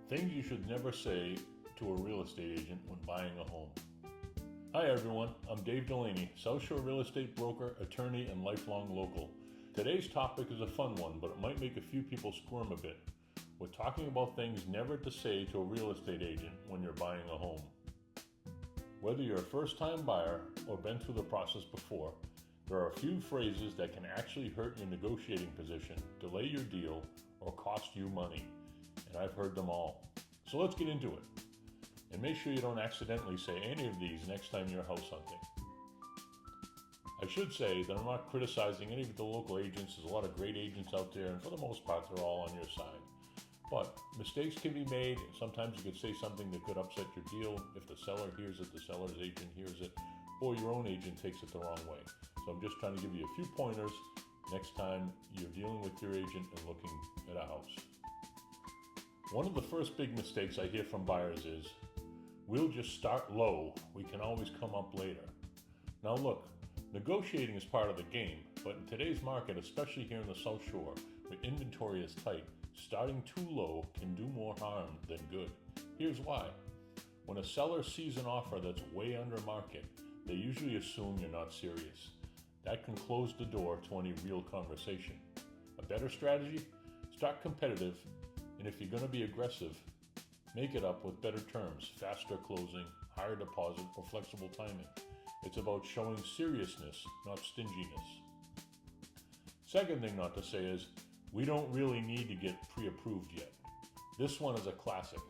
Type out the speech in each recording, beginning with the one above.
Things you should never say to a real estate agent when buying a home. Hi everyone, I'm Dave Delaney, South Shore real estate broker, attorney, and lifelong local. Today's topic is a fun one, but it might make a few people squirm a bit. We're talking about things never to say to a real estate agent when you're buying a home. Whether you're a first-time buyer or been through the process before, there are a few phrases that can actually hurt your negotiating position, delay your deal, or cost you money. And I've heard them all. So let's get into it. And make sure you don't accidentally say any of these next time you're house hunting. I should say that I'm not criticizing any of the local agents. There's a lot of great agents out there, and for the most part, they're all on your side. But mistakes can be made. Sometimes you could say something that could upset your deal. If the seller hears it, the seller's agent hears it, or your own agent takes it the wrong way. So I'm just trying to give you a few pointers next time you're dealing with your agent and looking at a house. One of the first big mistakes I hear from buyers is, we'll just start low, we can always come up later. Now look, negotiating is part of the game, but in today's market, especially here in the South Shore, where inventory is tight, starting too low can do more harm than good. Here's why. When a seller sees an offer that's way under market, they usually assume you're not serious. That can close the door to any real conversation. A better strategy? Start competitive. And if you're going to be aggressive, make it up with better terms, faster closing, higher deposit, or flexible timing. It's about showing seriousness, not stinginess. Second thing not to say is, we don't really need to get pre-approved yet. This one is a classic.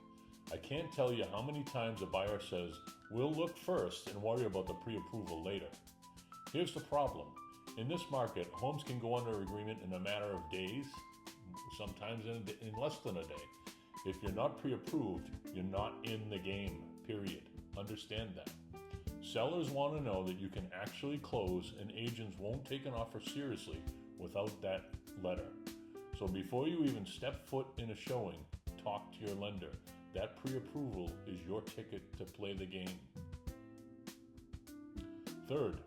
I can't tell you how many times a buyer says, we'll look first and worry about the pre-approval later. Here's the problem. In this market, homes can go under agreement in a matter of days, sometimes in less than a day. If you're not pre-approved, you're not in the game, period. Understand that. Sellers want to know that you can actually close, and agents won't take an offer seriously without that letter. So before you even step foot in a showing, talk to your lender. That pre-approval is your ticket to play the game. Third,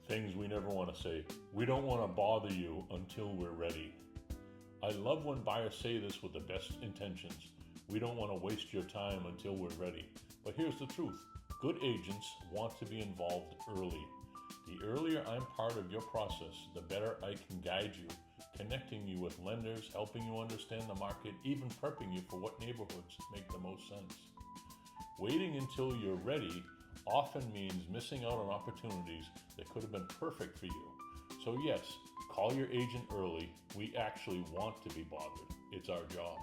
things we never want to say. We don't want to bother you until we're ready. I love when buyers say this with the best intentions. We don't want to waste your time until we're ready. But here's the truth. Good agents want to be involved early. The earlier I'm part of your process, the better I can guide you, connecting you with lenders, helping you understand the market, even prepping you for what neighborhoods make the most sense. Waiting until you're ready often means missing out on opportunities that could have been perfect for you. So yes, call your agent early. We actually want to be bothered. It's our job.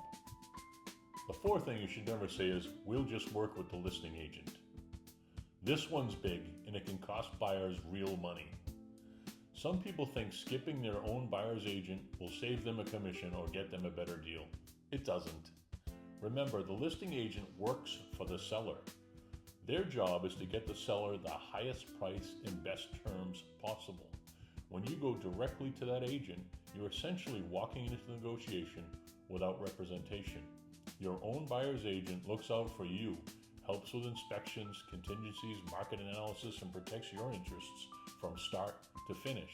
The fourth thing you should never say is, we'll just work with the listing agent. This one's big, and it can cost buyers real money. Some people think skipping their own buyer's agent will save them a commission or get them a better deal. It doesn't. Remember, the listing agent works for the seller. Their job is to get the seller the highest price and best terms possible. When you go directly to that agent, you're essentially walking into the negotiation without representation. Your own buyer's agent looks out for you, helps with inspections, contingencies, market analysis, and protects your interests from start to finish.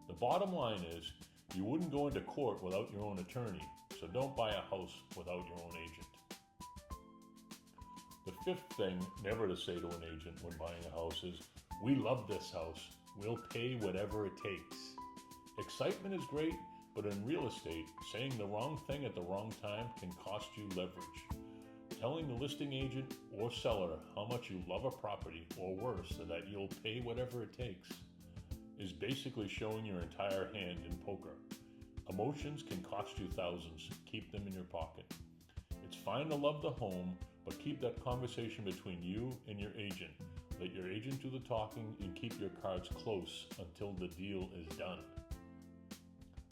The bottom line is, you wouldn't go into court without your own attorney, so don't buy a house without your own agent. The fifth thing never to say to an agent when buying a house is, we love this house. We'll pay whatever it takes. Excitement is great, but in real estate, saying the wrong thing at the wrong time can cost you leverage. Telling the listing agent or seller how much you love a property, or worse, that you'll pay whatever it takes, is basically showing your entire hand in poker. Emotions can cost you thousands. Keep them in your pocket. It's fine to love the home, but keep that conversation between you and your agent. Let your agent do the talking and keep your cards close until the deal is done.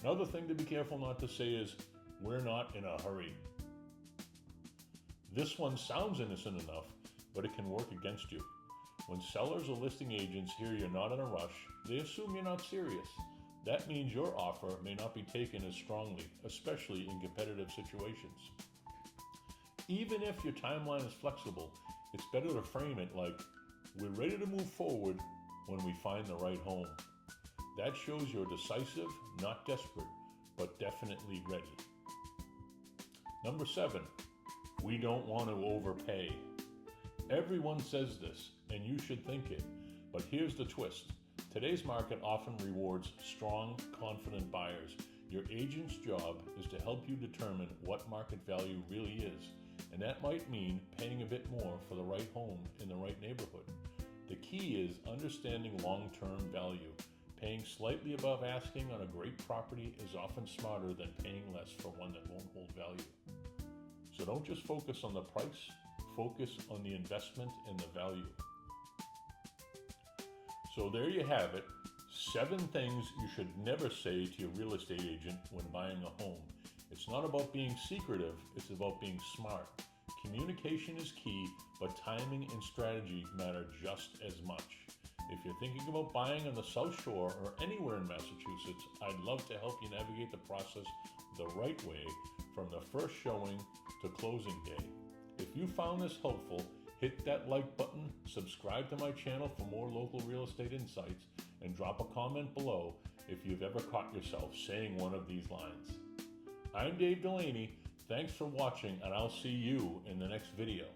Another thing to be careful not to say is, we're not in a hurry. This one sounds innocent enough, but it can work against you. When sellers or listing agents hear you're not in a rush, they assume you're not serious. That means your offer may not be taken as strongly, especially in competitive situations. Even if your timeline is flexible, it's better to frame it like, we're ready to move forward when we find the right home. That shows you're decisive, not desperate, but definitely ready. Number 7, We don't want to overpay. Everyone says this, and you should think it. But here's the twist. Today's market often rewards strong, confident buyers. Your agent's job is to help you determine what market value really is, and that might mean paying a bit more for the right home in the right neighborhood. The key is understanding long-term value. Paying slightly above asking on a great property is often smarter than paying less for one that won't hold value. So don't just focus on the price, focus on the investment and the value. So there you have it, 7 things you should never say to your real estate agent when buying a home. It's not about being secretive, it's about being smart. Communication is key, but timing and strategy matter just as much. If you're thinking about buying on the South Shore or anywhere in Massachusetts, I'd love to help you navigate the process the right way from the first showing to closing day. If you found this helpful, hit that like button, subscribe to my channel for more local real estate insights, and drop a comment below if you've ever caught yourself saying one of these lines. I'm Dave Delaney. Thanks for watching, and I'll see you in the next video.